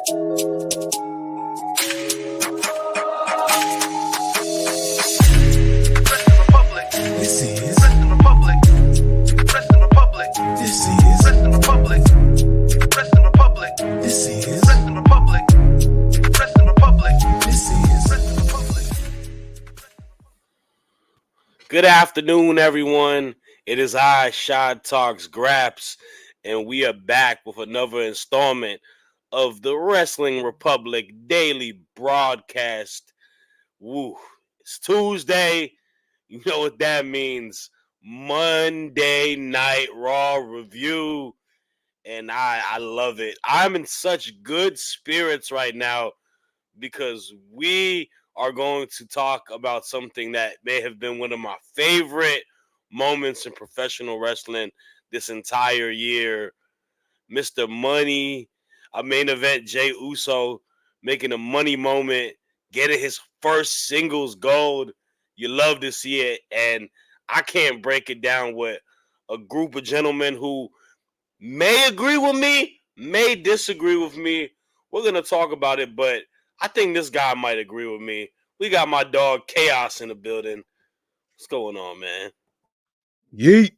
Good afternoon, everyone. It is I, Shad Talks Graps, and we are back with another installment of the Wrestling Republic daily broadcast. Woo! It's Tuesday. You know what that means. Monday Night Raw review, and I love it. I'm in such good spirits right now because we are going to talk about something that may have been one of my favorite moments in professional wrestling this entire year. Mr. Money, a main event, Jey Uso making a money moment, getting his first singles gold. You love to see it, and I can't break it down with a group of gentlemen who may agree with me, may disagree with me. We're going to talk about it, but I think this guy might agree with me. We got my dog Chaos in the building. What's going on, man? Yeet.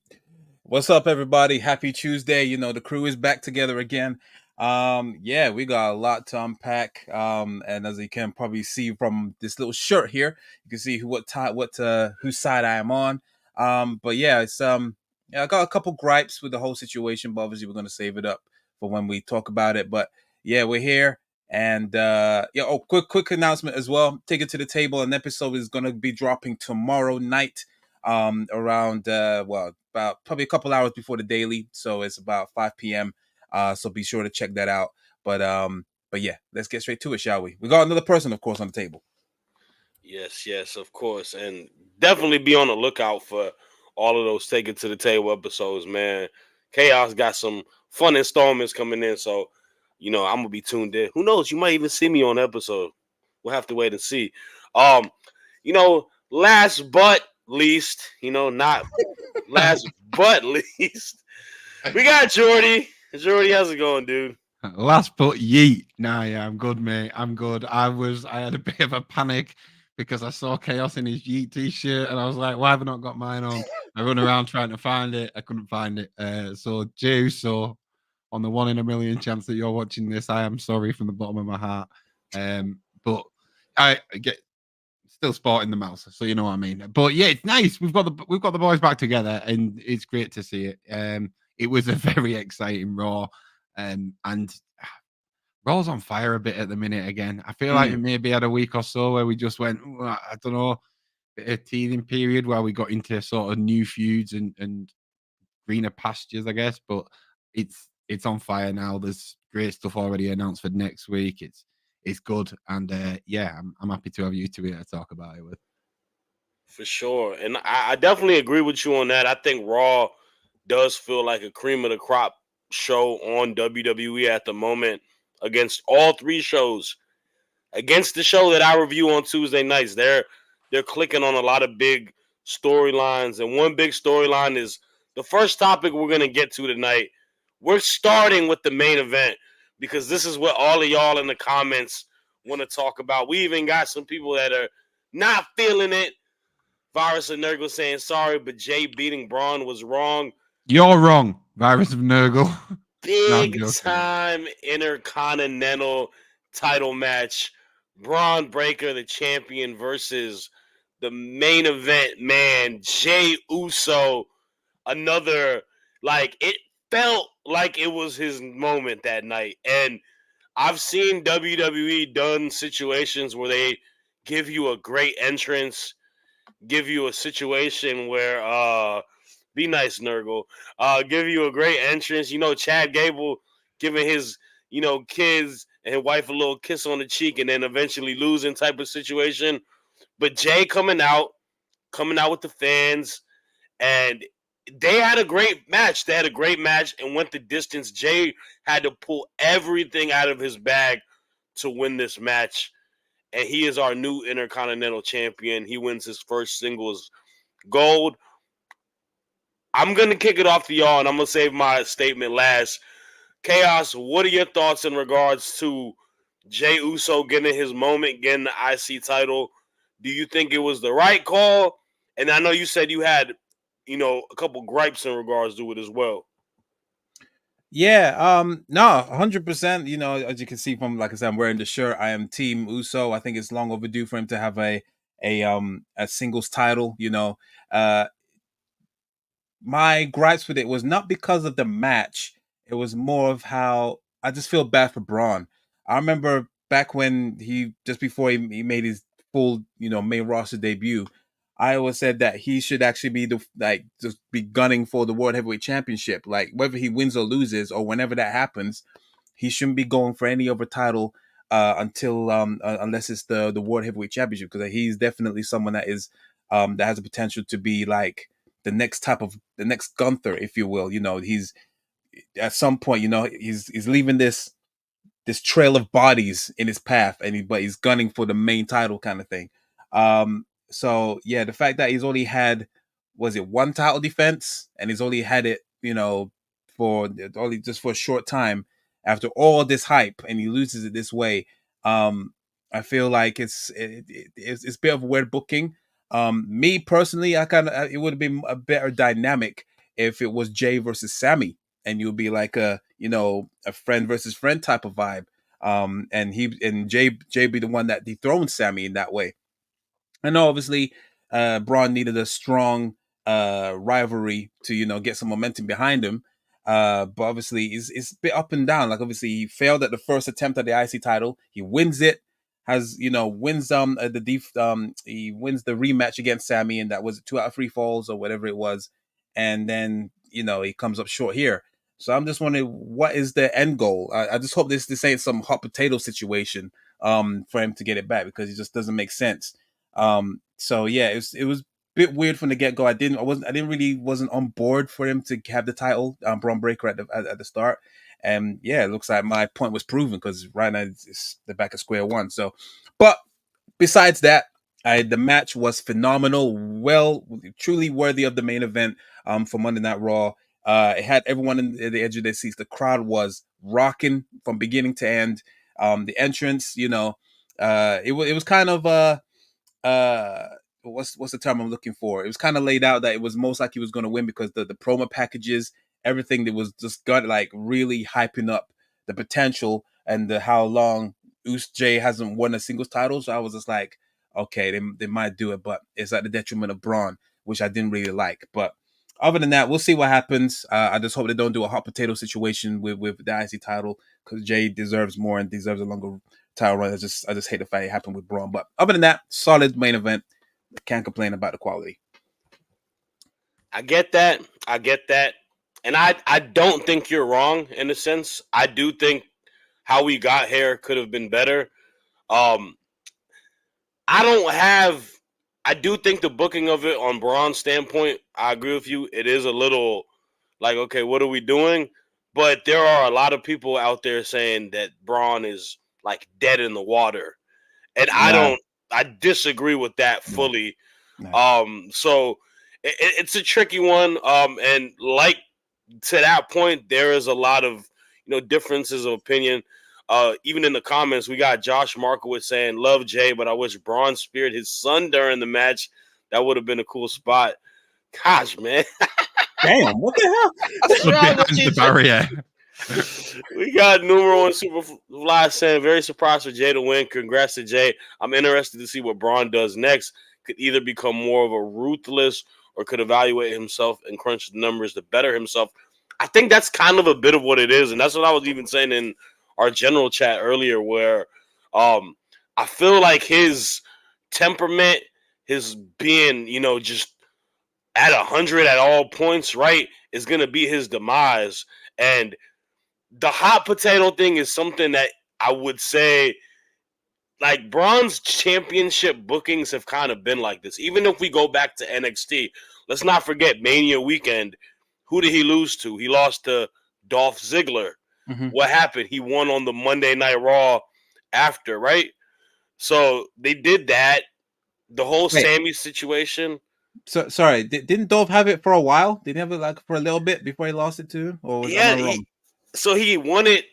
What's up, everybody? Happy Tuesday. You know, the crew is back together again. Yeah, we got a lot to unpack. And as you can probably see from this little shirt here, you can see whose side I am on. But yeah, it's yeah, I got a couple gripes with the whole situation, but obviously we're gonna save it up for when we talk about it. But yeah, we're here. And yeah, quick announcement as well. Take it to the table. An episode is gonna be dropping tomorrow night. Around about probably a couple hours before the daily, so it's about 5 p.m. So be sure to check that out. But yeah, let's get straight to it, shall we? We got another person, of course, on the table. Yes, of course, and definitely be on the lookout for all of those Take It to the Table episodes, man. Chaos got some fun installments coming in, so I'm gonna be tuned in. Who knows? You might even see me on the episode. We'll have to wait and see. Last but least, not last but least, we got Jordy. Jordy, how's it going, dude? Last but yeet. Nah, yeah, I'm good, mate. I'm good. I had a bit of a panic because I saw Chaos in his Yeet t-shirt and I was like, why have I not got mine on? I run around trying to find it. I couldn't find it. So Jey Uso, on the 1 in a million chance that you're watching this, I am sorry from the bottom of my heart. But I get still sporting the mouse, so you know what I mean. But yeah, it's nice. We've got the boys back together, and it's great to see it. It was a very exciting Raw, and Raw's on fire a bit at the minute again. I feel like we maybe had a week or so where we just went, I don't know, a teething period where we got into sort of new feuds and greener pastures, I guess. But it's on fire now. There's great stuff already announced for next week. It's good, and yeah, I'm happy to have you two here to talk about it with. For sure, and I definitely agree with you on that. I think Raw does feel like a cream of the crop show on WWE at the moment against all three shows. Against the show that I review on Tuesday nights, they're clicking on a lot of big storylines, and one big storyline is the first topic we're going to get to tonight. We're starting with the main event because this is what all of y'all in the comments want to talk about. We even got some people that are not feeling it. Virus of Nurgle saying sorry, but Jey beating Braun was wrong. You're wrong, Virus of Nurgle. Big time Intercontinental title match. Braun Breaker, the champion, versus the main event man, Jey Uso. Another, it felt like it was his moment that night. And I've seen WWE done situations where they give you a great entrance, give you a situation where be nice, Nurgle. Give you a great entrance. Chad Gable giving his, kids and his wife a little kiss on the cheek and then eventually losing type of situation. But Jey coming out with the fans, and they had a great match. They had a great match and went the distance. Jey had to pull everything out of his bag to win this match. And he is our new Intercontinental Champion. He wins his first singles gold. I'm going to kick it off to y'all, and I'm going to save my statement last. Chaos, what are your thoughts in regards to Jey Uso getting his moment, getting the IC title. Do you think it was the right call? And I know you said you had, a couple gripes in regards to it as well. Yeah, no, 100%. As you can see from, like I said, I'm wearing the shirt. I am Team Uso. I think it's long overdue for him to have a singles title. My gripes with it was not because of the match. It was more of how I just feel bad for Braun. I remember back when just before he made his full, main roster debut, I always said that he should actually be just be gunning for the World Heavyweight Championship. Like whether he wins or loses or whenever that happens, he shouldn't be going for any other title until unless it's the World Heavyweight Championship, because he's definitely someone that is that has the potential to be like the next Gunther, if you will. He's at some point, he's leaving this trail of bodies in his path, but he's gunning for the main title kind of thing. So yeah, the fact that he's only had, was it one title defense, and he's only had it, for only just for a short time after all this hype, and he loses it this way. I feel like it's a bit of weird booking. Me personally, it would have been a better dynamic if it was Jey versus Sami, and you'll be like a friend versus friend type of vibe. And Jey be the one that dethroned Sami in that way. I know obviously Braun needed a strong rivalry to get some momentum behind him. But obviously it's a bit up and down. Like obviously he failed at the first attempt at the IC title. He wins it, wins he wins the rematch against Sami, and that was 2 out of 3 falls or whatever it was. And then he comes up short here. So I'm just wondering, what is the end goal? I just hope this ain't some hot potato situation for him to get it back, because it just doesn't make sense. So yeah, it was a bit weird from the get go. I wasn't on board for him to have the title, Braun Breaker at the start. And yeah, it looks like my point was proven, because right now it's the back of square one. So, but besides that, the match was phenomenal. Well, truly worthy of the main event for Monday Night Raw. It had everyone in the edge of their seats. The crowd was rocking from beginning to end. The entrance, it was kind of what's the term I'm looking for? It was kind of laid out that it was most like he was going to win, because the promo packages, everything that was just got like really hyping up the potential and how long Jey hasn't won a singles title. So I was just like, okay, they might do it, but it's at the detriment of Braun, which I didn't really like. But other than that, we'll see what happens. I just hope they don't do a hot potato situation with the IC title, because Jey deserves more and deserves a longer title run. I just hate the fact it happened with Braun. But other than that, solid main event. Can't complain about the quality. I get that. And I don't think you're wrong in a sense. I do think how we got here could have been better. I do think the booking of it on Braun's standpoint, I agree with you. It is a little like, okay, what are we doing? But there are a lot of people out there saying that Braun is like dead in the water. And I disagree with that fully. So it's a tricky one. And like to that point, there is a lot of differences of opinion. Even in the comments, we got Josh Markowitz saying, "Love Jey, but I wish Braun speared his son during the match. That would have been a cool spot." Gosh, man. Damn, what the hell? Stood behind the barrier. We got numero one Superfly saying, "Very surprised for Jey to win. Congrats to Jey. I'm interested to see what Braun does next. Could either become more of a ruthless or could evaluate himself and crunch the numbers to better himself." I think that's kind of a bit of what it is. And that's what I was even saying in our general chat earlier, where I feel like his temperament, his being, just at 100 at all points, right, is going to be his demise. And the hot potato thing is something that I would say, like, Braun's championship bookings have kind of been like this. Even if we go back to NXT, let's not forget Mania weekend. Who did he lose to? He lost to Dolph Ziggler. Mm-hmm. What happened? He won on the Monday Night Raw after, right? So they did that. The whole Sami situation. So sorry, didn't Dolph have it for a while? Didn't he have it like for a little bit before he lost it to him? Or am I wrong? So he won it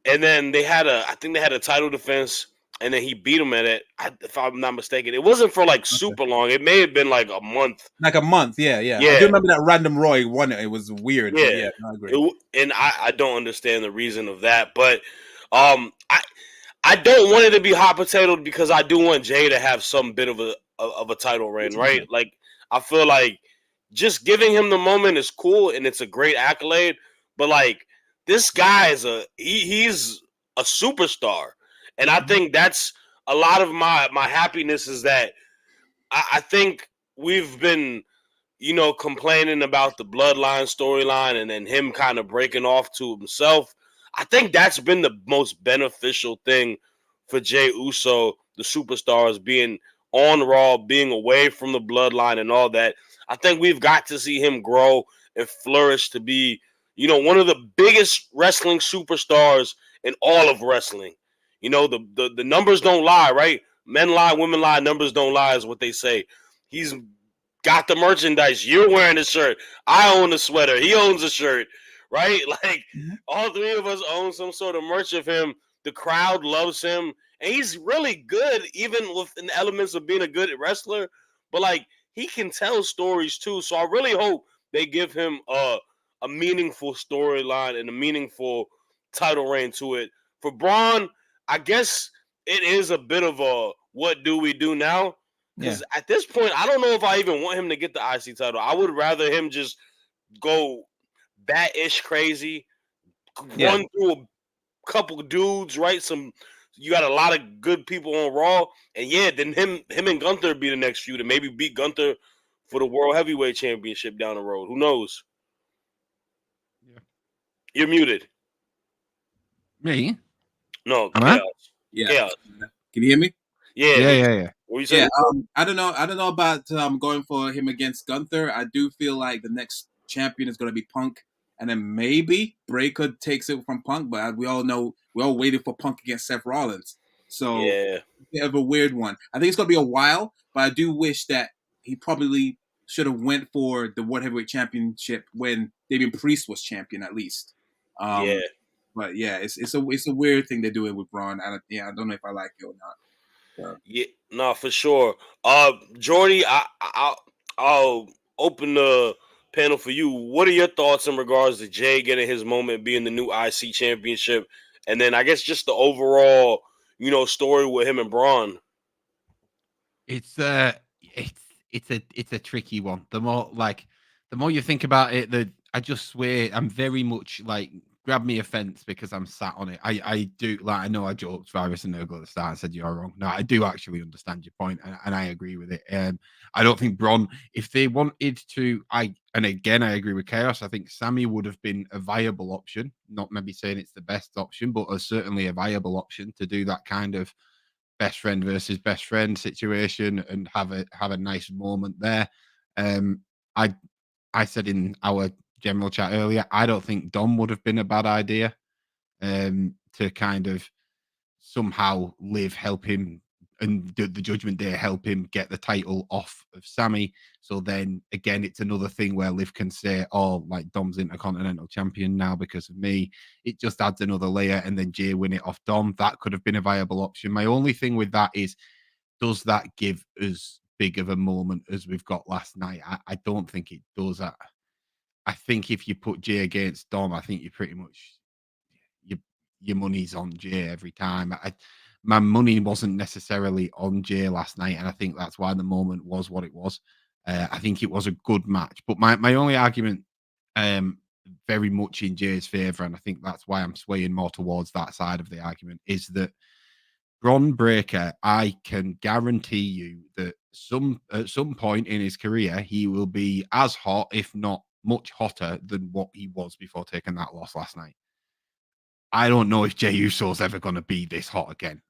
and then I think they had a title defense, and then he beat him at it. If I'm not mistaken, it wasn't for like Okay. super long. It may have been like a month. Like a month, yeah. I do Yeah, remember that Random Roy won it. It was weird, but yeah. yeah, I agree. And I don't understand the reason of that, but I don't want it to be hot potato because I do want Jay to have some bit of a title reign, right? Like I feel like just giving him the moment is cool and it's a great accolade, but like this guy is he's a superstar, and I think that's a lot of my happiness is that I think we've been complaining about the bloodline storyline and then him kind of breaking off to himself. I think that's been the most beneficial thing for Jey Uso, the superstars, being on Raw, being away from the bloodline and all that. I think we've got to see him grow and flourish to be, one of the biggest wrestling superstars in all of wrestling. The numbers don't lie, right? Men lie, women lie, numbers don't lie is what they say. He's got the merchandise. You're wearing a shirt. I own a sweater. He owns a shirt, right? Like all three of us own some sort of merch of him. The crowd loves him, and he's really good, even within the elements of being a good wrestler. But like he can tell stories too. So I really hope they give him a meaningful storyline and a meaningful title reign to it. For Braun, I guess it is a bit of a what do we do now? Because at this point, I don't know if I even want him to get the IC title. I would rather him just go bat-ish crazy, run through a couple dudes, right? You got a lot of good people on Raw, and yeah, then him and Gunther be the next feud, and maybe beat Gunther for the World Heavyweight Championship down the road. Who knows? Yeah. You're muted. Me? No, Am I? Chaos. Yeah. Chaos. Can you hear me? Yeah, Yeah. What you Yeah, saying? I don't know about going for him against Gunther. I do feel like the next champion is going to be Punk, and then maybe Breaker takes it from Punk. But we all waited for Punk against Seth Rollins, so Yeah. bit of a weird one. I think it's going to be a while, but I do wish that he probably should have went for the World Heavyweight Championship when Damian Priest was champion at least. Yeah. But yeah, it's a weird thing they're doing with Braun. I don't know if I like it or not. So. Yeah, no, for sure. Jordy, I'll open the panel for you. What are your thoughts in regards to Jay getting his moment, being the new IC championship, and then I guess just the overall, story with him and Braun? It's it's a tricky one. The more you think about it, I just swear I'm very much like grab me a fence because I'm sat on it. I do like I know I joked Virus and Nurgle at the start and said you're wrong. No, I do actually understand your point and I agree with it. I don't think Braun, if they wanted to, and again I agree with Chaos. I think Sami would have been a viable option. Not maybe saying it's the best option, but certainly a viable option to do that kind of best friend versus best friend situation and have a nice moment there. Um, I I said in our general chat earlier, I don't think Dom would have been a bad idea to kind of somehow help him and the Judgment Day help him get the title off of Sami. So then again, it's another thing where Liv can say, "Oh, like Dom's Intercontinental Champion now because of me." It just adds another layer, and then Jay win it off Dom. That could have been a viable option. My only thing with that is, does that give as big of a moment as we've got last night? I don't think it does. I think if you put Jay against Dom, I think you pretty much your your money's on Jay every time. My money wasn't necessarily on Jay last night, and I think that's why the moment was what it was. I think it was a good match, but my only argument, very much in Jay's favor, and I think that's why I'm swaying more towards that side of the argument, is that Bron Breakker, I can guarantee you that at some point in his career, he will be as hot, if not much hotter, than what he was before taking that loss last night. I don't know if Jey Uso's ever going to be this hot again.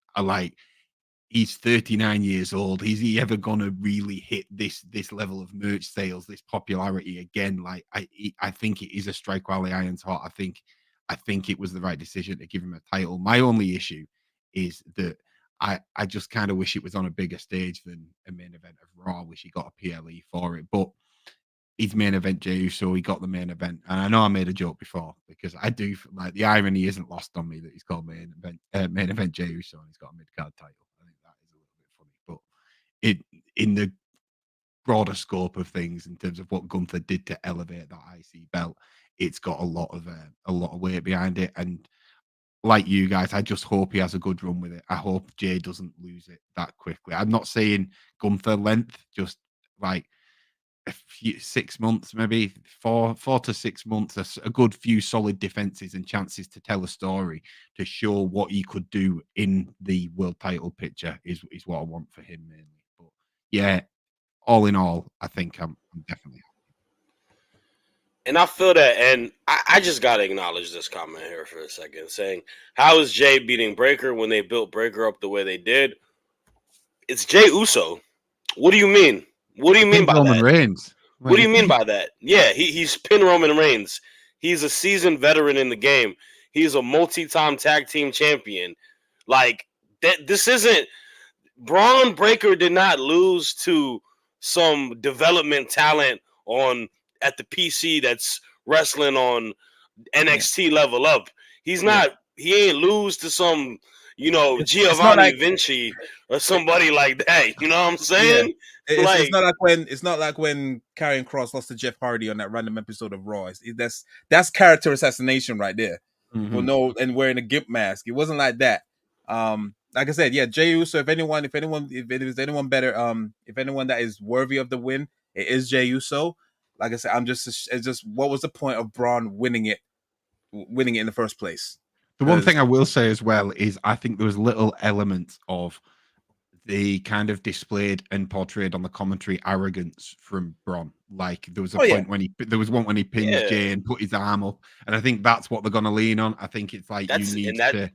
He's 39 years old. Is he ever going to really hit this level of merch sales, this popularity again? Like I think it is a strike while the iron's hot. I think it was the right decision to give him a title. My only issue is that I just kind of wish it was on a bigger stage than a main event of Raw. I wish he got a PLE for it, but his main event Jey Uso, he got the main event. And I know I made a joke before because I do like the irony isn't lost on me that he's called main event Jey Uso and he's got a mid card title. I think that is a little bit funny, but in the broader scope of things in terms of what Gunther did to elevate that IC belt, it's got a lot of weight behind it. And like you guys, I just hope he has a good run with it. I hope Jay doesn't lose it that quickly. I'm not saying Gunther length, just like 6 months, maybe 4 to 6 months, a good few solid defenses and chances to tell a story to show what he could do in the world title picture is what I want for him mainly. But yeah, all in all, I think I'm definitely. And I feel that, and I just got to acknowledge this comment here for a second, saying, how is Jay beating Breaker when they built Breaker up the way they did? It's Jey Uso. What do you mean? What do you mean by Roman that? Reigns. What do you mean by that? Yeah, he's pinned Roman Reigns. He's a seasoned veteran in the game. He's a multi-time tag team champion. Like, this isn't... Braun Breaker did not lose to some development talent at the PC that's wrestling on NXT level up. He's not. He ain't lose to some, Giovanni Vinci or somebody like that. You know what I'm saying? Yeah. It's not like when Karrion Kross lost to Jeff Hardy on that random episode of Raw. That's character assassination right there. Mm-hmm. And wearing a gimp mask. It wasn't like that. Like I said, yeah, Jey Uso. If it is anyone better, if anyone that is worthy of the win, it is Jey Uso. Like I said, it's just what was the point of Braun winning it in the first place? The one thing I will say as well is I think there was little elements of the kind of displayed and portrayed on the commentary arrogance from Braun. Like there was a point when he pins Jay and put his arm up, and I think that's what they're going to lean on. I think it's like you need to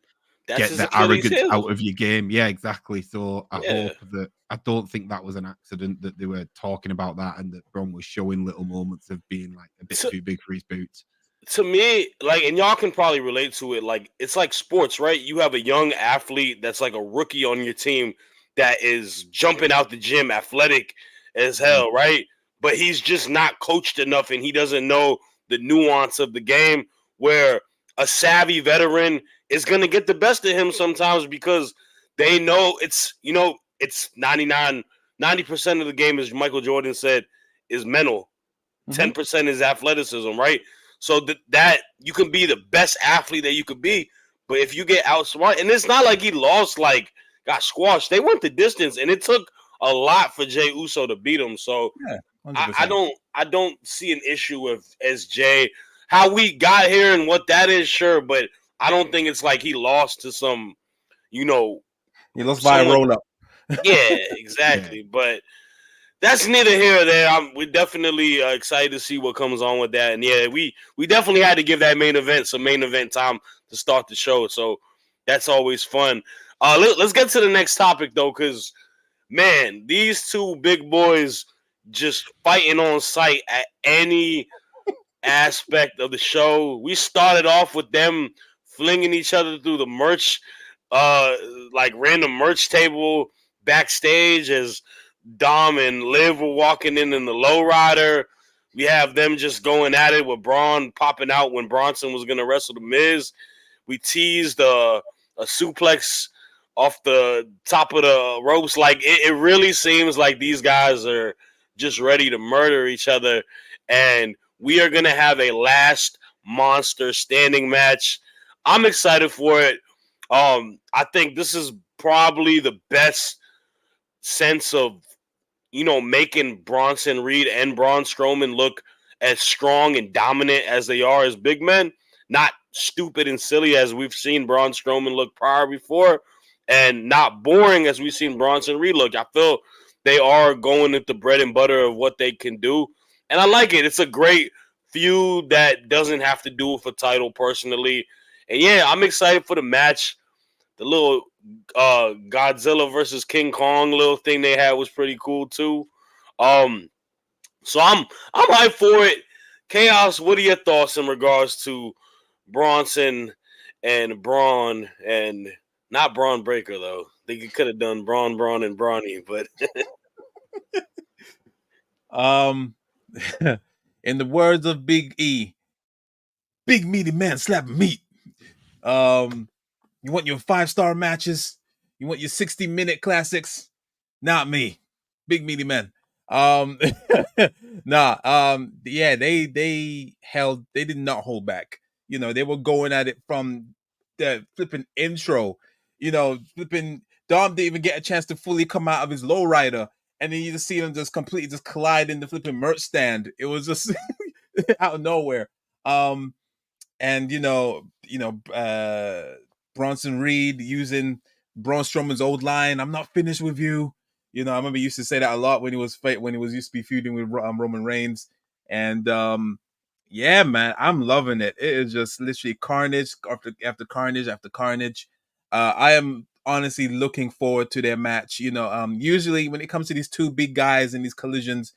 get the arrogance out of your game. Yeah, exactly. So I hope that I don't think that was an accident that they were talking about that and that Braun was showing little moments of being like a bit too big for his boots. To me, like, and y'all can probably relate to it, like, it's like sports, right? You have a young athlete that's like a rookie on your team that is jumping out the gym, athletic as hell, right? But he's just not coached enough and he doesn't know the nuance of the game, where a savvy veteran is going to get the best of him sometimes because they know it's 90% of the game, as Michael Jordan said, is mental. 10% is athleticism, right? So that you can be the best athlete that you could be, but if you get outsmart, and it's not like he lost, like got squashed. They went the distance, and it took a lot for Jey Uso to beat him. So I don't see an issue with SJ. How we got here and what that is, sure, but I don't think it's like he lost to some, he lost by a roll up. Yeah, exactly. Yeah. But that's neither here or there. We're definitely excited to see what comes on with that. And yeah, we definitely had to give that main event some main event time to start the show. So that's always fun. Let's get to the next topic, though, because, man, these two big boys just fighting on sight at any aspect of the show. We started off with them flinging each other through the merch, like random merch table backstage as Dom and Liv were walking in the lowrider. We have them just going at it with Braun popping out when Bronson was going to wrestle The Miz. We teased a suplex off the top of the ropes. Like, it really seems like these guys are just ready to murder each other. And we are going to have a last monster standing match. I'm excited for it. I think this is probably the best sense of, making Bronson Reed and Braun Strowman look as strong and dominant as they are as big men, not stupid and silly as we've seen Braun Strowman look prior before, and not boring as we've seen Bronson Reed look. I feel they are going at the bread and butter of what they can do, and I like it. It's a great feud that doesn't have to do with a title personally, and yeah, I'm excited for the match. The little Godzilla versus King Kong little thing they had was pretty cool too. So I'm hyped for it. Chaos, what are your thoughts in regards to Bronson and Braun, and not Braun Breaker though? I think you could have done Braun and Brawny, but In the words of Big E, big meaty man slapping meat. You want your 5-star matches? You want your 60-minute classics? Not me. Big meaty man. Yeah, they did not hold back. They were going at it from the flipping intro. Flipping Dom didn't even get a chance to fully come out of his lowrider, and then you just see him just completely just collide in the flipping merch stand. It was just out of nowhere. And Bronson Reed using Braun Strowman's old line, "I'm not finished with you." I remember he used to say that a lot when he was used to be feuding with Roman Reigns. And yeah, man, I'm loving it. It is just literally carnage after carnage after carnage. I am honestly looking forward to their match. Usually when it comes to these two big guys in these collisions,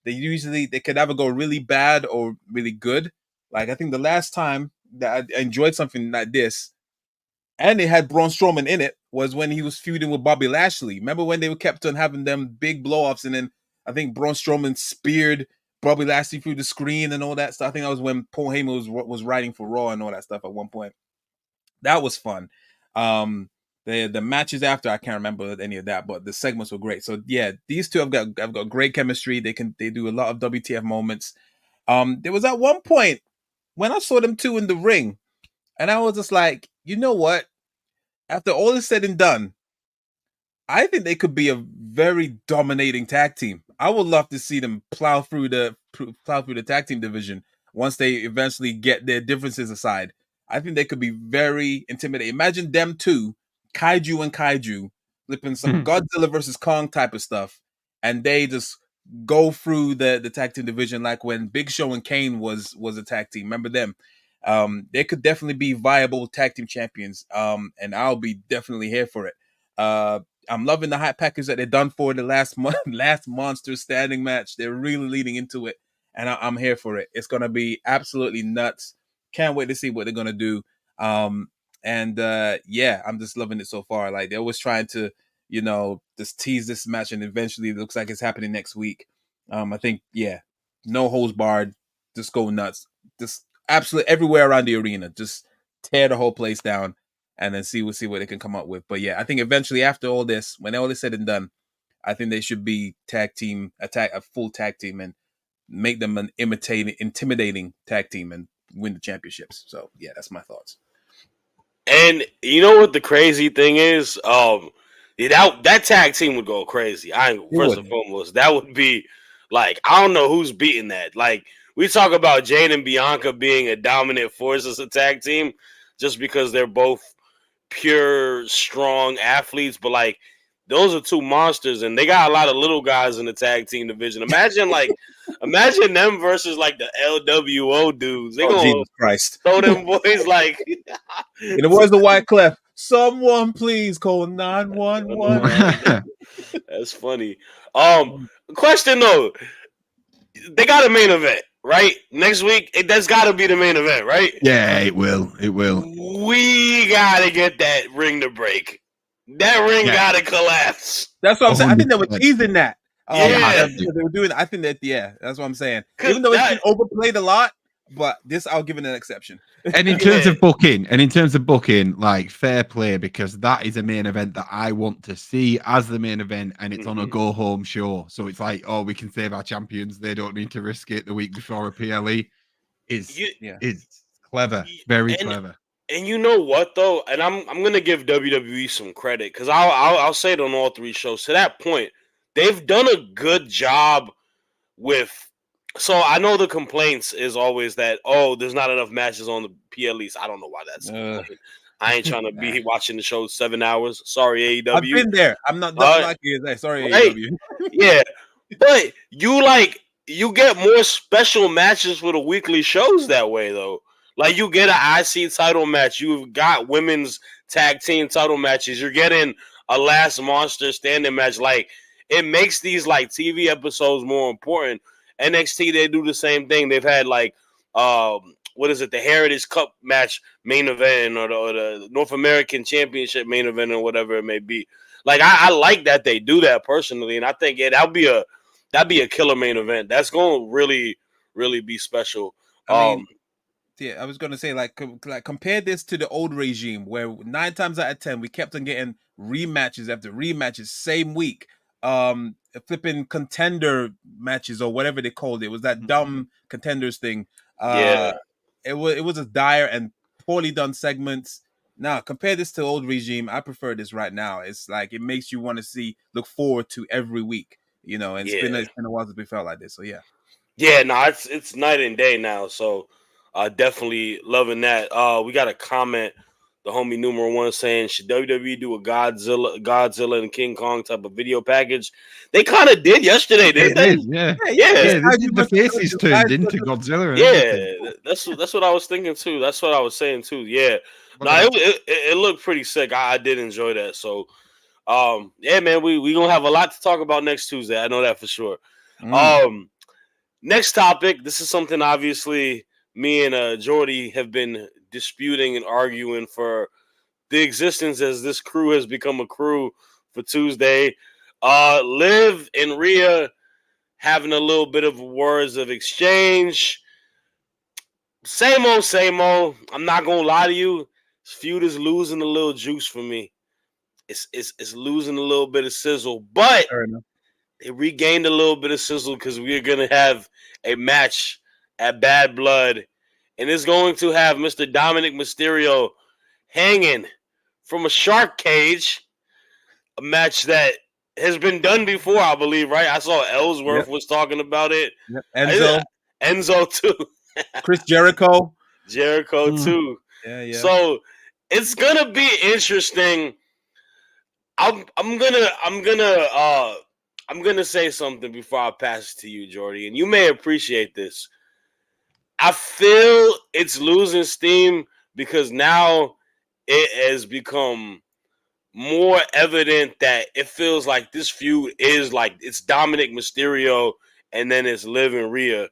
they could either go really bad or really good. Like, I think the last time that I enjoyed something like this, and it had Braun Strowman in it, was when he was feuding with Bobby Lashley. Remember when they kept on having them big blow-ups, and then I think Braun Strowman speared Bobby Lashley through the screen and all that stuff. I think that was when Paul Heyman was writing for Raw and all that stuff at one point. That was fun. The matches after, I can't remember any of that, but the segments were great. So yeah, these two have got great chemistry. They do a lot of WTF moments. There was at one point when I saw them two in the ring, and I was just like, you know what? After all is said and done, I think they could be a very dominating tag team. I would love to see them plow through the tag team division once they eventually get their differences aside. I think they could be very intimidating. Imagine them two, Kaiju and Kaiju, flipping some Godzilla versus Kong type of stuff, and they just go through the tag team division like when Big Show and Kane was a tag team. Remember them? They could definitely be viable tag team champions, and I'll be definitely here for it. I'm loving the hype package that they've done for the last Monster standing match. They're really leading into it, and I'm here for it. It's gonna be absolutely nuts. Can't wait to see what they're gonna do. Yeah, I'm just loving it so far. Like, they're always trying to, just tease this match, and eventually it looks like it's happening next week. I think, yeah, no holds barred, just go nuts, just absolutely everywhere around the arena, just tear the whole place down, and then see what they can come up with. But yeah, I think eventually after all this, when all is said and done, I think they should be a full tag team, and make them an intimidating tag team and win the championships. So yeah, that's my thoughts. And you know what the crazy thing is? That tag team would go crazy. First and foremost, that would be like, I don't know who's beating that. Like, we talk about Jade and Bianca being a dominant force as a tag team just because they're both pure, strong athletes, but like, those are two monsters, and they got a lot of little guys in the tag team division. Imagine them versus like the LWO dudes. They gonna Jesus Christ, throw them boys like. In the words of Wyclef, someone please call 911. That's funny. Question though, they got a main event, right? Next week, that's got to be the main event, right? Yeah, it will. We gotta get that ring to break. That ring gotta collapse. That's what I'm saying. I think they were teasing that. Yeah, they were doing. I think that. Yeah, that's what I'm saying. Even though it's been overplayed a lot, but this I'll give it an exception. And in terms of booking, like, fair play, because that is a main event that I want to see as the main event, and it's on a go home show. So it's like, oh, we can save our champions. They don't need to risk it the week before a PLE. It's clever, very clever. And you know what though? And I'm gonna give WWE some credit, because I'll say it on all three shows. To that point, they've done a good job with. So I know the complaints is always that, oh, there's not enough matches on the PLEs. I don't know why that's. I ain't trying to be watching the show 7 hours. Sorry, AEW. I've been there. I'm not like you. Sorry, right? AEW. Yeah, but you get more special matches for the weekly shows that way though. Like, you get an IC title match. You've got women's tag team title matches. You're getting a last monster standing match. Like, it makes these like TV episodes more important. NXT, they do the same thing. They've had like, what is it? The Heritage Cup match main event, or the North American Championship main event, or whatever it may be. Like, I like that they do that personally, and I think that'd be a killer main event. That's going to really, really be special. I mean, yeah, I was gonna say like compare this to the old regime where 9 times out of 10 we kept on getting rematches after rematches same week. Flipping contender matches or whatever they called it. It was that dumb contenders thing. Yeah. It was a dire and poorly done segments. Now compare this to old regime. I prefer this right now. It's like it makes you want to look forward to every week. You know, and Yeah. it's been a while since we felt like this. So yeah. Yeah, no, it's night and day now. So definitely loving that. We got a comment, the homie numero one saying, should WWE do a Godzilla and King Kong type of video package? They kind of did yesterday, They didn't they? did, yeah. Yeah. Yeah, Kaiju the versus faces Godzilla, turned Kaiju into versus- Godzilla and everything. Yeah, that's what I was thinking too. That's what I was saying too. Yeah, Look no, at that. it looked pretty sick. I did enjoy that. So, yeah, man, we gonna have a lot to talk about next Tuesday. I know that for sure. Mm. Next topic. This is something obviously me and Jordy have been disputing and arguing for the existence as this crew has become a crew for Tuesday. Liv and Rhea having a little bit of words of exchange. Same old, same old. I'm not gonna lie to you. This feud is losing a little juice for me. It's losing a little bit of sizzle, but Fair enough. it regained a little bit of sizzle because we are gonna have a match at Bad Blood, and it's going to have Mr. Dominik Mysterio hanging from a shark cage. A match that has been done before, I believe. Right? I saw Ellsworth Yep. was talking about it. Yep. Enzo, Enzo too. Chris Jericho. Jericho Mm. too. Yeah. So it's gonna be interesting. I'm gonna say something before I pass it to you, Jordy, and you may appreciate this. I feel it's losing steam because now it has become more evident that it feels like this feud is like it's Dominik Mysterio and then it's Liv and Rhea.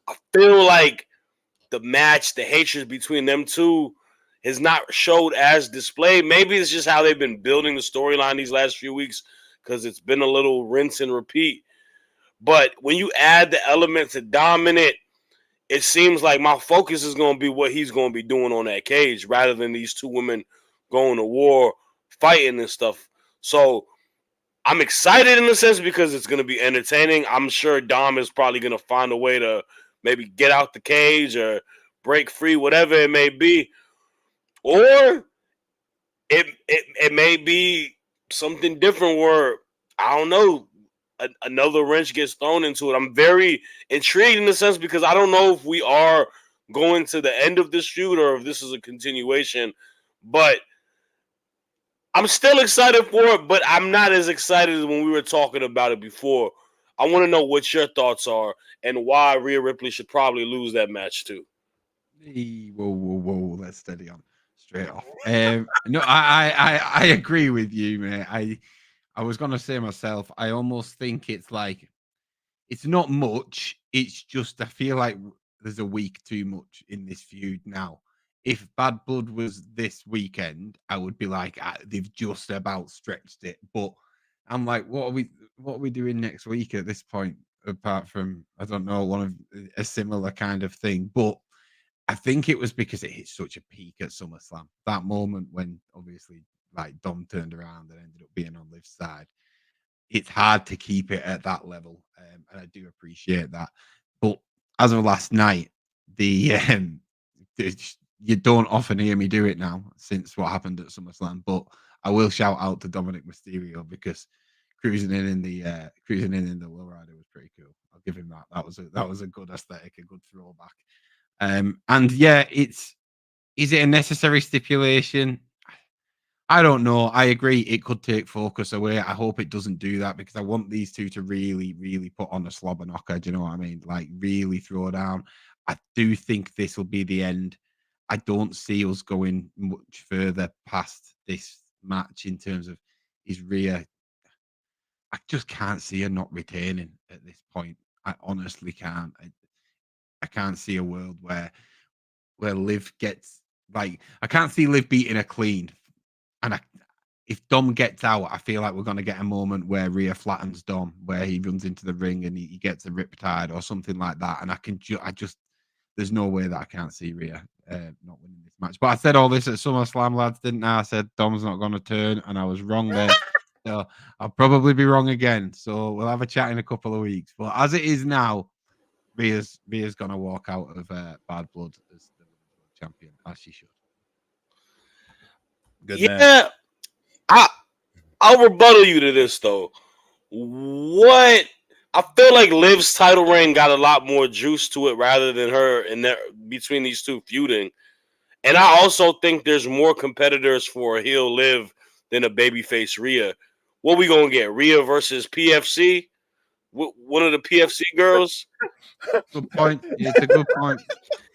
I feel like the match, the hatred between them two has not showed as displayed. Maybe it's just how they've been building the storyline these last few weeks because it's been a little rinse and repeat. But when you add the element to Dominant, it seems like my focus is going to be what he's going to be doing on that cage rather than these two women going to war, fighting and stuff. So I'm excited in a sense because it's going to be entertaining. I'm sure Dom is probably going to find a way to maybe get out the cage or break free, whatever it may be. Or it may be something different where, I don't know, another wrench gets thrown into it. I'm very intrigued in the sense because I don't know if we are going to the end of this feud or if this is a continuation. But I'm still excited for it, but I'm not as excited as when we were talking about it before. I want to know what your thoughts are and why Rhea Ripley should probably lose that match too. Whoa. Let's steady on straight off. No, I agree with you, mate. I was gonna say myself. I almost think it's like it's not much. It's just I feel like there's a week too much in this feud now. If Bad Blood was this weekend, I would be like, they've just about stretched it. But I'm like, what are we doing next week at this point? Apart from I don't know, one of a similar kind of thing. But I think it was because it hit such a peak at SummerSlam. That moment when obviously like Dom turned around and ended up being on Liv's side. It's hard to keep it at that level, and I do appreciate that. But as of last night, the you don't often hear me do it now since what happened at SummerSlam. But I will shout out to Dominik Mysterio because cruising in the lowrider was pretty cool. I'll give him that. That was a good aesthetic, a good throwback. And yeah, is it a necessary stipulation? I don't know. I agree. It could take focus away. I hope it doesn't do that because I want these two to really, really put on a slobber knocker. Do you know what I mean? Like really throw down. I do think this will be the end. I don't see us going much further past this match in terms of his Rhea. I just can't see her not retaining at this point. I honestly can't. I can't see a world where Liv gets like I can't see Liv beating her clean, and if Dom gets out, I feel like we're going to get a moment where Rhea flattens Dom, where he runs into the ring and he gets a riptide or something like that. And I just, there's no way that I can't see Rhea not winning this match. But I said all this at SummerSlam, lads, didn't I? I said Dom's not going to turn, and I was wrong then. So I'll probably be wrong again. So we'll have a chat in a couple of weeks. But as it is now, Rhea's going to walk out of Bad Blood as the world champion, as she should. Good yeah, man. I'll rebuttal you to this though. What I feel like Liv's title reign got a lot more juice to it rather than her in there between these two feuding. And I also think there's more competitors for a heel Liv than a babyface Rhea. What we gonna get? Rhea versus PFC? One of the PFC girls? Good point. It's a good point.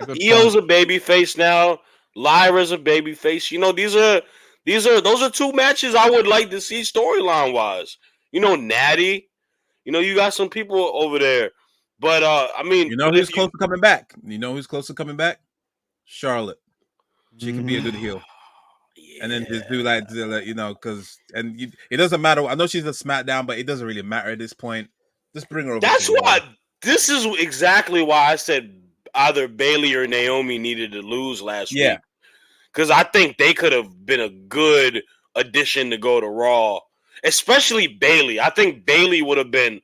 Io's a babyface now. Lyra's a babyface. You know, those are two matches I would like to see storyline wise. You know, Natty. You know, you got some people over there. But I mean, you know who's close to coming back? You know who's close to coming back? Charlotte. She can be a good heel. Yeah. And then just do like, you know, because it doesn't matter. I know she's a SmackDown, but it doesn't really matter at this point. Just bring her over. That's why. This is exactly why I said either Bayley or Naomi needed to lose last week. Because I think they could have been a good addition to go to Raw, especially Bayley. I think Bayley would have been,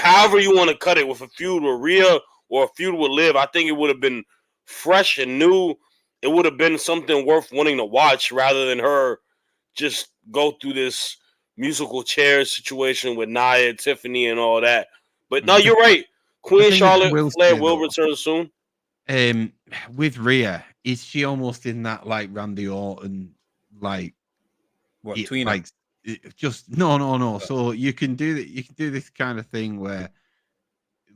however you want to cut it, with a feud with Rhea or a feud with Liv. I think it would have been fresh and new. It would have been something worth wanting to watch rather than her just go through this musical chairs situation with Nia, Tiffany, and all that. But no, you're right. Queen Charlotte Flair will return soon. With Rhea, is she almost in that like Randy Orton, like what tweener? Like just no. So you can do that. You can do this kind of thing where,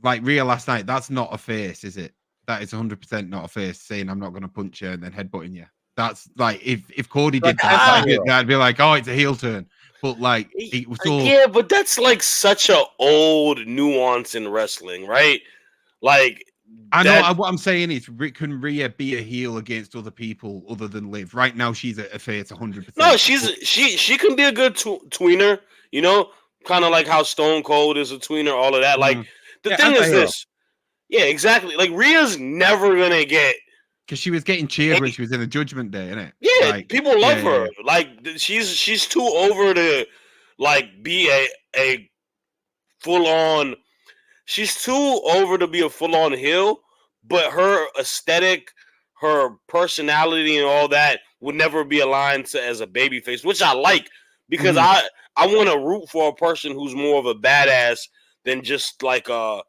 like Rhea last night, that's not a face, is it? That is 100% not a face saying I'm not going to punch you and then headbutting you. That's like if Cody did that, I'd be like, oh, it's a heel turn. But like, yeah, but that's like such a old nuance in wrestling, right? Like, I know what I'm saying is, can Rhea be a heel against other people other than Liv? Right now, she's a face 100%. No, she can be a good tweener. You know, kind of like how Stone Cold is a tweener. All of that. Like the thing is this. Yeah, exactly. Like Rhea's never gonna get. Because she was getting cheered when she was in the Judgment Day, innit? Yeah, like, people love her. Yeah. Like she's too over to like be a full on. She's too over to be a full on heel, but her aesthetic, her personality, and all that would never be aligned to as a babyface, which I like because I want to root for a person who's more of a badass than just like a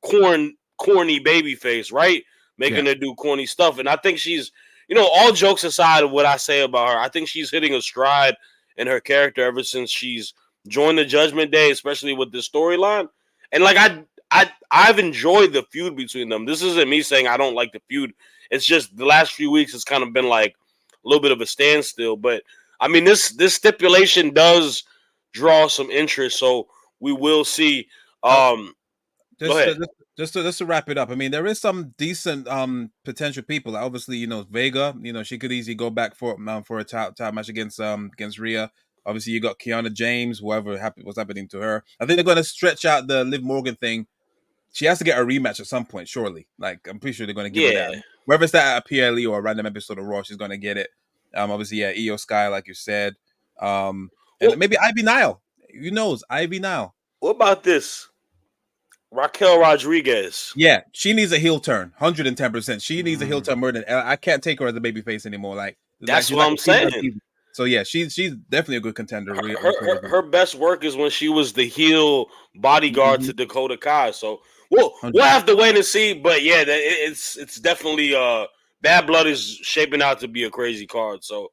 corny babyface, right? Making her do corny stuff. And I think she's, you know, all jokes aside of what I say about her, I think she's hitting a stride in her character ever since she's joined the Judgment Day, especially with this storyline. And like I've enjoyed the feud between them. This isn't me saying I don't like the feud. It's just the last few weeks it's kind of been like a little bit of a standstill. But I mean, this stipulation does draw some interest, so we will see. Go ahead. Just to wrap it up, I mean, there is some decent potential people. Obviously, you know, Vega, you know, she could easily go back for a top match against Rhea. Obviously, you got Kiana James, what's happening to her. I think they're going to stretch out the Liv Morgan thing. She has to get a rematch at some point, surely. Like, I'm pretty sure they're going to give her that. Whether it's that at a PLE or a random episode of Raw, she's going to get it. Obviously, Io Sky, like you said. And maybe Ivy Nile. Who knows? Ivy Nile. What about this? Raquel Rodriguez. Yeah, she needs a heel turn, 110%. She needs a heel turn more than I can't take her as a babyface anymore. Like that's what I'm saying. So yeah, she's definitely a good contender. Her best work is when she was the heel bodyguard to Dakota Kai. So we'll have to wait and see. But yeah, it's definitely Bad Blood is shaping out to be a crazy card. So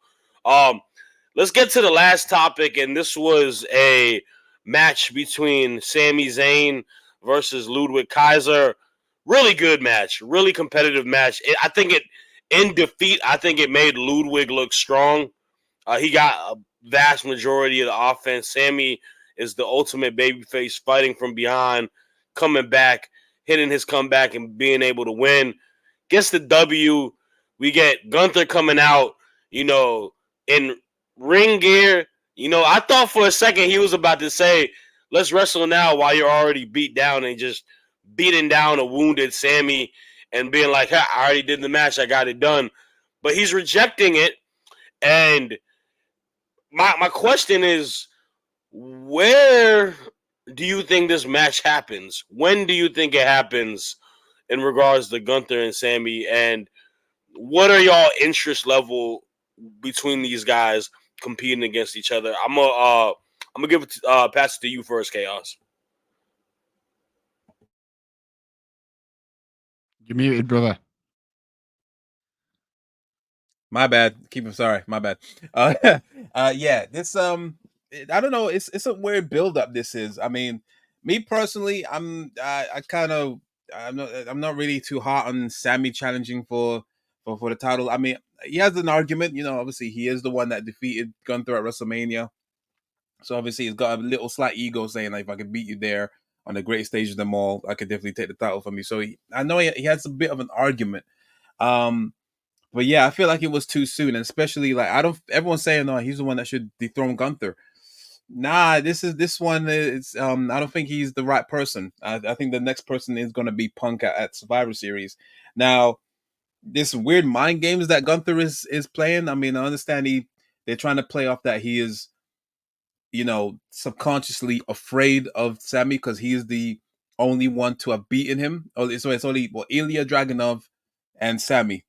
let's get to the last topic, and this was a match between Sami Zayn versus Ludwig Kaiser. Really good match. Really competitive match. I think it made Ludwig look strong. He got a vast majority of the offense. Sami is the ultimate babyface, fighting from behind, coming back, hitting his comeback, and being able to win. Gets the W. We get Gunther coming out, you know, in ring gear, I thought for a second he was about to say, "Let's wrestle now," while you're already beat down and just beating down a wounded Sami and being like, "Hey, I already did the match. I got it done." But he's rejecting it, and my question is, where do you think this match happens? When do you think it happens in regards to Gunther and Sami? And what are y'all interest level between these guys competing against each other? I'm gonna give it pass it to you first, Chaos. You're muted, brother. My bad. Sorry, my bad. Yeah, this I don't know. It's a weird build up. This is. I mean, me personally, I kind of I'm not really too hot on Sammy challenging for the title. I mean, he has an argument. Obviously he is the one that defeated Gunther at WrestleMania, so obviously he's got a little slight ego saying like, if I could beat you there on the greatest stage of them all, I could definitely take the title from you. So I know he has a bit of an argument. But yeah, I feel like it was too soon, and especially like everyone's saying, "No, he's the one that should dethrone Gunther." Nah, this one is. I don't think he's the right person. I think the next person is going to be Punk at Survivor Series. Now, this weird mind games that Gunther is playing. I mean, I understand they're trying to play off that he is, subconsciously afraid of Sami because he is the only one to have beaten him. So it's only Ilya Dragunov and Sami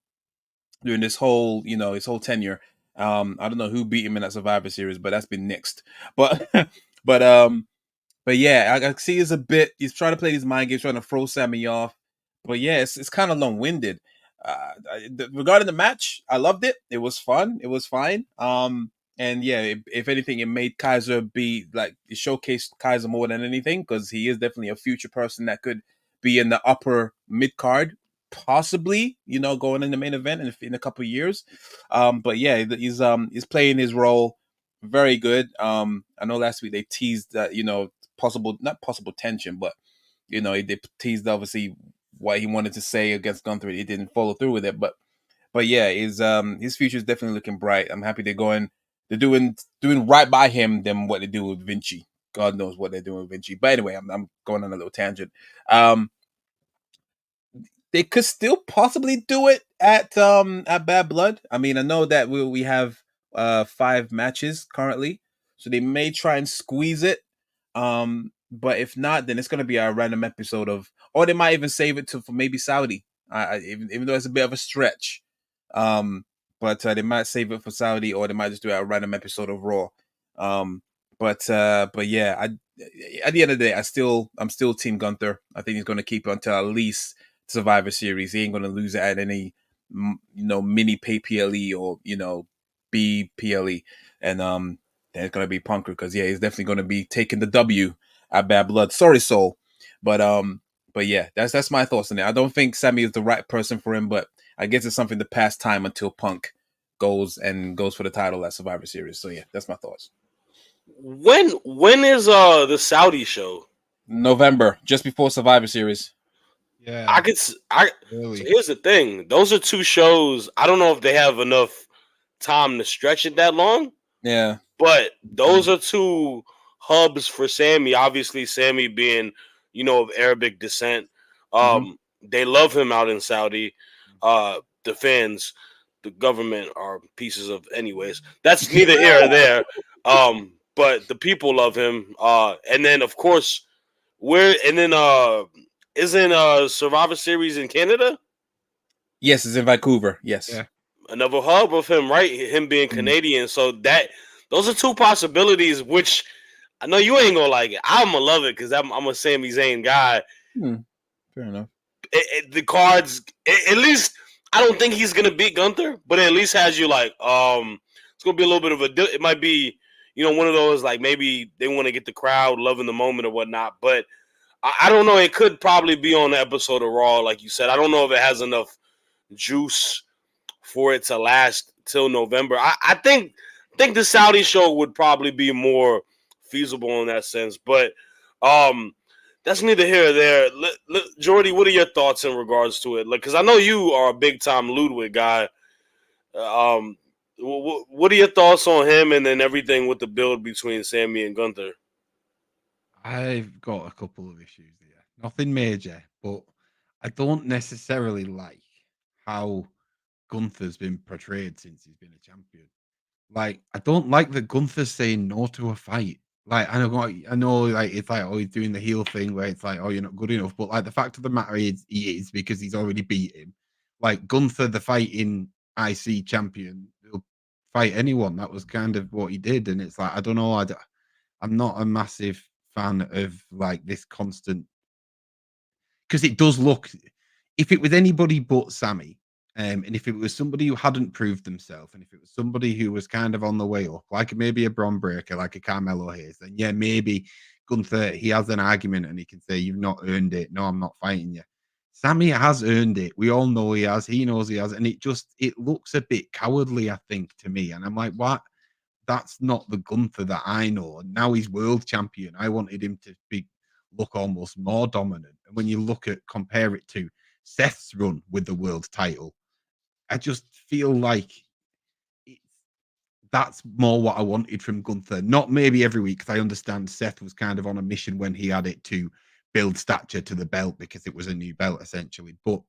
during this whole, his whole tenure. I don't know who beat him in that Survivor Series, but that's been nixed. But but but yeah, I see he's trying to play these mind games, trying to throw Sami off. But yeah, it's kind of long winded. Regarding the match, I loved it. It was fun. It was fine. And yeah, if anything, it made Kaiser it showcased Kaiser more than anything, because he is definitely a future person that could be in the upper mid card, possibly, going in the main event in a couple of years. But yeah, he's playing his role very good. I know last week they teased that, not possible tension, but they teased obviously what he wanted to say against Gunther. He didn't follow through with it, but yeah, his future is definitely looking bright. I'm happy they're doing right by him than what they do with Vinci. God knows what they're doing with Vinci. But anyway, I'm going on a little tangent. They could still possibly do it at Bad Blood. I mean, I know that we have 5 matches currently, so they may try and squeeze it. But if not, then it's gonna be a random episode or they might even save it for maybe Saudi. Even though it's a bit of a stretch, but they might save it for Saudi, or they might just do a random episode of Raw. But yeah, at the end of the day, I'm still Team Gunther. I think he's gonna keep it until at least Survivor Series. He ain't gonna lose it at any mini pay PLE or B PLE, and then it's gonna be Punker, because yeah, he's definitely gonna be taking the W at Bad Blood. Sorry, Soul, but yeah, that's my thoughts on it. I don't think Sami is the right person for him, but I guess it's something to pass time until Punk goes for the title at Survivor Series. So yeah, that's my thoughts. When is the Saudi show? November, just before Survivor Series. Yeah. So here's the thing. Those are 2 shows. I don't know if they have enough time to stretch it that long. Yeah. But those are 2 hubs for Sami. Obviously, Sami being, of Arabic descent. They love him out in Saudi. The fans, the government are pieces of anyways. That's neither here or there. But the people love him. And then of course isn't Survivor Series in Canada? Yes, it's in Vancouver. Yes. Yeah. Another hub of him, right? Him being Canadian. So those are 2 possibilities, which I know you ain't gonna like it. I'm gonna love it because I'm a Sami Zayn guy. Fair enough. The cards, at least, I don't think he's gonna beat Gunther, but it at least has you like, it's gonna be a little bit of it might be, one of those like maybe they want to get the crowd loving the moment or whatnot. But I don't know. It could probably be on the episode of Raw, like you said. I don't know if it has enough juice for it to last till November. I think the Saudi show would probably be more feasible in that sense, but that's neither here or there. Jordy, what are your thoughts in regards to it? Like, because I know you are a big time Ludwig guy. What are your thoughts on him, and then everything with the build between Sami and Gunther? I've got a couple of issues here. Nothing major, but I don't necessarily like how Gunther's been portrayed since he's been a champion. Like, I don't like that Gunther's saying no to a fight. Like, I know, like it's like, oh, he's doing the heel thing where it's like, oh, you're not good enough. But like, the fact of the matter is, he is because he's already beat him. Like Gunther, the fighting IC champion, he'll fight anyone. That was kind of what he did, and it's like, I don't know. I'm not a massive fan of like this constant because it does look. If it was anybody but Sammy, and if it was somebody who hadn't proved themselves, and if it was somebody who was kind of on the way up, like maybe a Braun Breaker, like a Carmelo Hayes, then yeah, maybe Gunther, he has an argument and he can say, "You've not earned it. No, I'm not fighting you." Sammy has earned it. We all know he has. He knows he has, and it looks a bit cowardly, I think, to me. And I'm like, what? That's not the Gunther that I know. And now he's world champion. I wanted him to look almost more dominant. And when you compare it to Seth's run with the world title, I just feel like that's more what I wanted from Gunther. Not maybe every week, because I understand Seth was kind of on a mission when he had it to build stature to the belt because it was a new belt essentially. But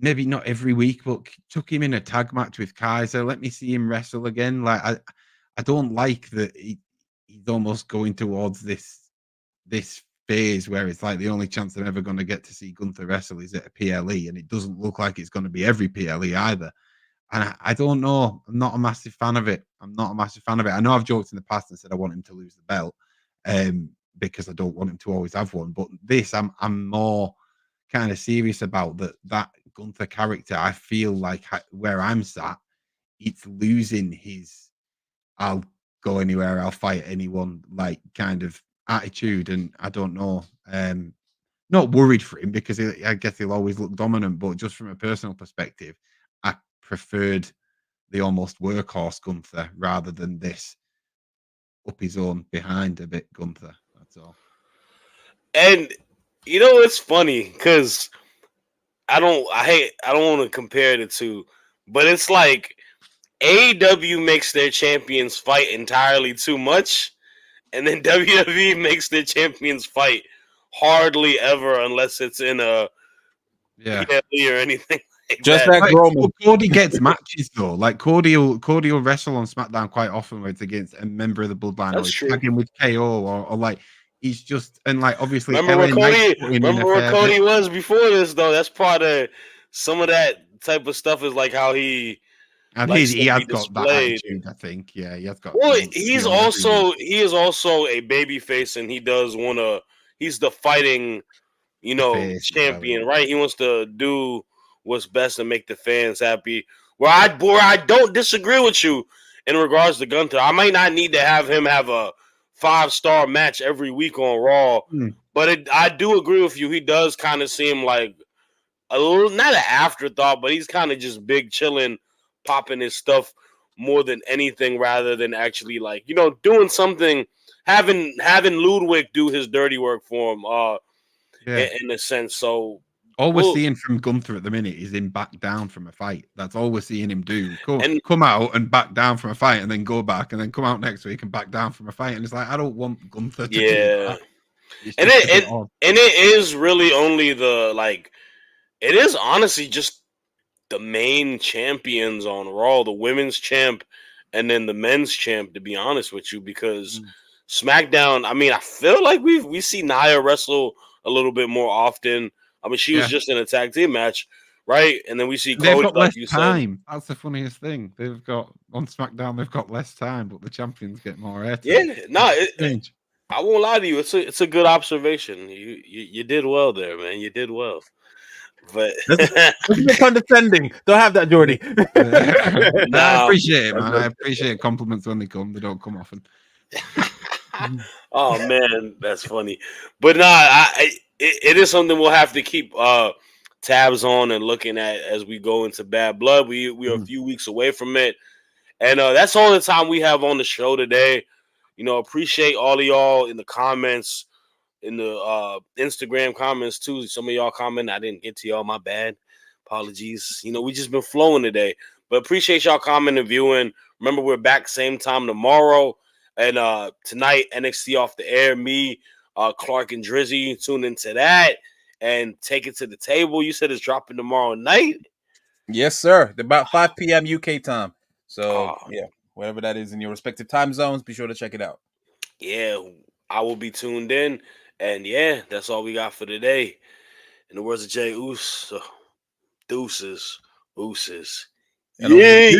maybe not every week, but took him in a tag match with Kaiser. Let me see him wrestle again. Like I don't like that he's almost going towards this phase where it's like the only chance I'm ever going to get to see Gunther wrestle is at a PLE, and it doesn't look like it's going to be every PLE either. And I don't know. I'm not a massive fan of it. I'm not a massive fan of it. I know I've joked in the past and said I want him to lose the belt because I don't want him to always have one. But this, I'm more kind of serious about that Gunther character. I feel like where I'm sat, it's losing his I'll go anywhere, I'll fight anyone like kind of attitude. And I don't know. Not worried for him because I guess he'll always look dominant, but just from a personal perspective, I preferred the almost workhorse Gunther rather than this up his own behind a bit Gunther. That's all. And you know it's funny because I don't want to compare the two, but it's like AEW makes their champions fight entirely too much, and then WWE makes their champions fight hardly ever unless it's in a Yeah. PLE or anything like Just that. like Roman. Cody gets matches though. Like Cody will wrestle on SmackDown quite often where it's against a member of the Bloodline, or That's he's true. tagging with KO, or like he's just, and like obviously Remember where Cody bit. was before this though? That's part of some of that type of stuff is like how he And likes he to has be got that displayed. attitude, I think. Yeah, he has got. Well, He wants to be on every week. he is also a baby face, and he does want to. He's the fighting, The face as well, champion, yeah. right? He wants to do what's best and make the fans happy. Where I don't disagree with you in regards to Gunther. I might not need to have him have a 5-star match every week on Raw, but I do agree with you. He does kind of seem like a little, not an afterthought, but he's kind of just big chilling, popping his stuff more than anything, rather than actually like doing something, having Ludwig do his dirty work for him. In a sense. So all we're seeing from Gunther at the minute is him back down from a fight. That's all we're seeing him do. Come out and back down from a fight, and then go back, and then come out next week and back down from a fight. And it's like, I don't want Gunther to do that. And it is really only it is honestly just the main champions on Raw, the women's champ and then the men's champ, to be honest with you, because SmackDown, I mean, I feel like we see Nia wrestle a little bit more often. I mean, she was just in a tag team match, right? And then we see they've Cody, got less time. That's the funniest thing. They've got on SmackDown, they've got less time, but the champions get more airtime. Yeah, no, I won't lie to you. It's a good observation. You did well there, man. You did well. But that's a bit condescending. Don't have that, Jordy. No, I appreciate it, man. I appreciate compliments when they come. They don't come often. Oh man, that's funny. But it is something we'll have to keep tabs on and looking at as we go into Bad Blood. We are a few weeks away from it, and that's all the time we have on the show today. Appreciate all of y'all in the comments, in the Instagram comments too. Some of y'all comment, I didn't get to y'all. My bad. Apologies. We just been flowing today. But appreciate y'all commenting and viewing. Remember, we're back same time tomorrow. And tonight, NXT off the air. Me, Clark, and Drizzy tune into that and take it to the table. You said it's dropping tomorrow night? Yes, sir. About 5 p.m. UK time. So, Oh, yeah, whatever that is in your respective time zones, be sure to check it out. yeah, I will be tuned in. And yeah, that's all we got for today. In the words of Jey Uso, deuces, ooses. And I'll Yay!